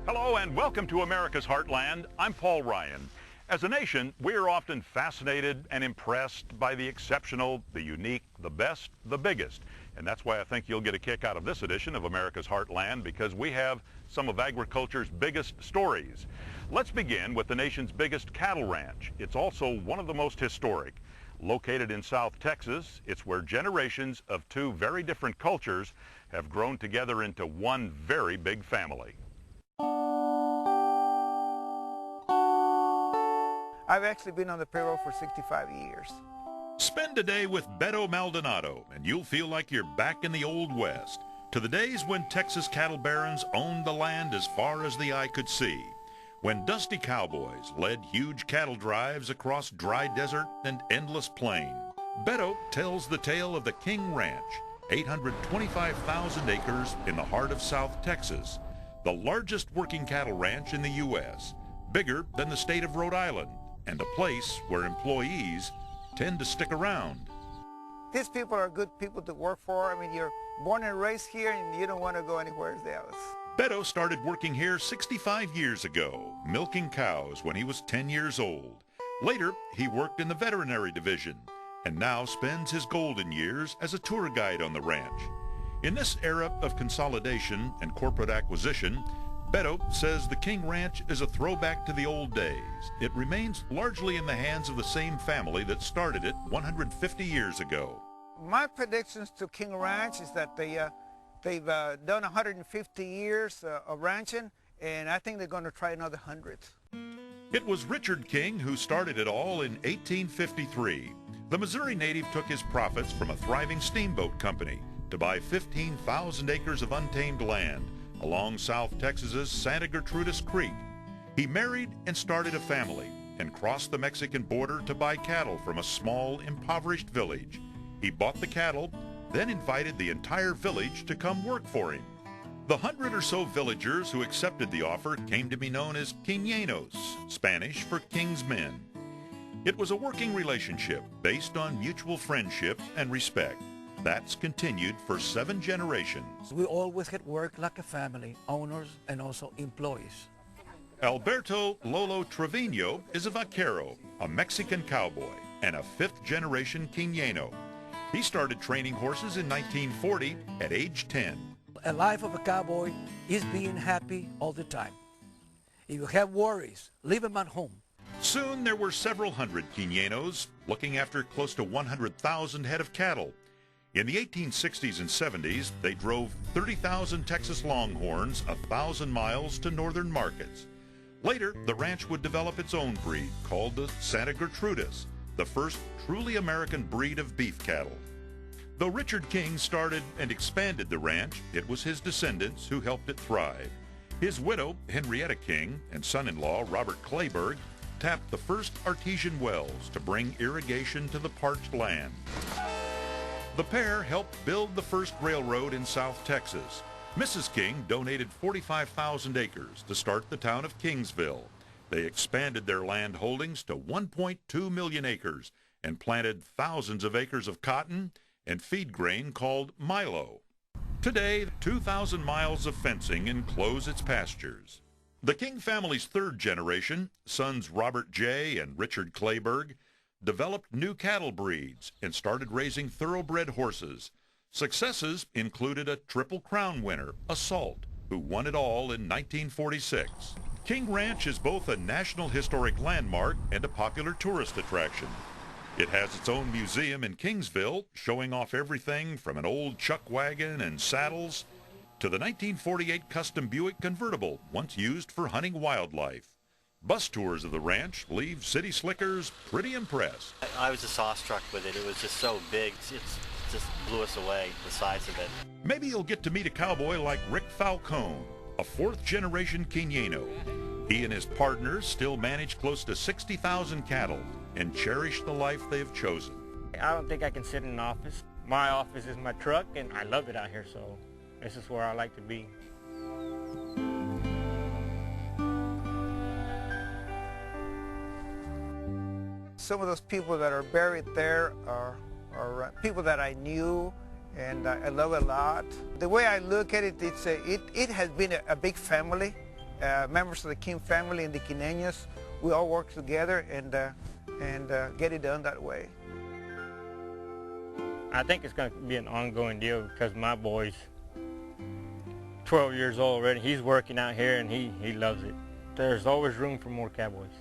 Hello and welcome to America's Heartland. I'm Paul Ryan. As a nation, we're often fascinated and impressed by the exceptional, the unique, the best, the biggest. And that's why I think you'll get a kick out of this edition of America's Heartland, because we have some of agriculture's biggest stories. Let's begin with the nation's biggest cattle ranch. It's also one of the most historic. Located in South Texas, it's where generations of two very different cultures have grown together into one very big family. I've actually been on the payroll for 65 years. Spend a day with Beto Maldonado, and you'll feel like you're back in the Old West, to the days when Texas cattle barons owned the land as far as the eye could see, when dusty cowboys led huge cattle drives across dry desert and endless plain. Beto tells the tale of the King Ranch, 825,000 acres in the heart of South Texas, the largest working cattle ranch in the U.S., bigger than the state of Rhode Island, and a place where employees tend to stick around. These people are good people to work for. I mean, you're born and raised here and you don't want to go anywhere else. Beto started working here 65 years ago, milking cows when he was 10 years old. Later, he worked in the veterinary division and now spends his golden years as a tour guide on the ranch. In this era of consolidation and corporate acquisition, Beto says the King Ranch is a throwback to the old days. It remains largely in the hands of the same family that started it 150 years ago. My predictions to King Ranch is that they've done 150 years of ranching, and I think they're going to try another 100. It was Richard King who started it all in 1853. The Missouri native took his profits from a thriving steamboat company to buy 15,000 acres of untamed land along South Texas's Santa Gertrudis Creek. He married and started a family and crossed the Mexican border to buy cattle from a small, impoverished village. He bought the cattle, then invited the entire village to come work for him. The 100 or so villagers who accepted the offer came to be known as Quinyenos, Spanish for King's Men. It was a working relationship based on mutual friendship and respect. That's continued for 7 generations. We always had work like a family, owners and also employees. Alberto Lolo Trevino is a vaquero, a Mexican cowboy, and a 5th-generation Quinyeño. He started training horses in 1940 at age 10. A life of a cowboy is being happy all the time. If you have worries, leave them at home. Soon there were several hundred Quinyeños looking after close to 100,000 head of cattle. In the 1860s and 70s, they drove 30,000 Texas Longhorns 1,000 miles to northern markets. Later, the ranch would develop its own breed called the Santa Gertrudis, the first truly American breed of beef cattle. Though Richard King started and expanded the ranch, it was his descendants who helped it thrive. His widow, Henrietta King, and son-in-law, Robert Clayburgh, tapped the first artesian wells to bring irrigation to the parched land. The pair helped build the first railroad in South Texas. Mrs. King donated 45,000 acres to start the town of Kingsville. They expanded their land holdings to 1.2 million acres and planted thousands of acres of cotton and feed grain called Milo. Today, 2,000 miles of fencing enclose its pastures. The King family's 3rd generation, sons Robert J. and Richard Clayburgh, developed new cattle breeds and started raising thoroughbred horses. Successes included a Triple Crown winner, Assault, who won it all in 1946. King Ranch is both a National Historic Landmark and a popular tourist attraction. It has its own museum in Kingsville, showing off everything from an old chuck wagon and saddles to the 1948 custom Buick convertible, once used for hunting wildlife. Bus tours of the ranch leave city slickers pretty impressed. I was just awestruck with it. It was just so big. It just blew us away, the size of it. Maybe you'll get to meet a cowboy like Rick Falcone, a 4th-generation Quinyeño. He and his partners still manage close to 60,000 cattle and cherish the life they have chosen. I don't think I can sit in an office. My office is my truck, and I love it out here, so this is where I like to be. Some of those people that are buried there are people that I knew, and I love a lot. The way I look at it, it has been a big family, members of the King family and the Quineños, we all work together and get it done that way. I think it's going to be an ongoing deal because my boy's 12 years old already. He's working out here and he loves it. There's always room for more cowboys.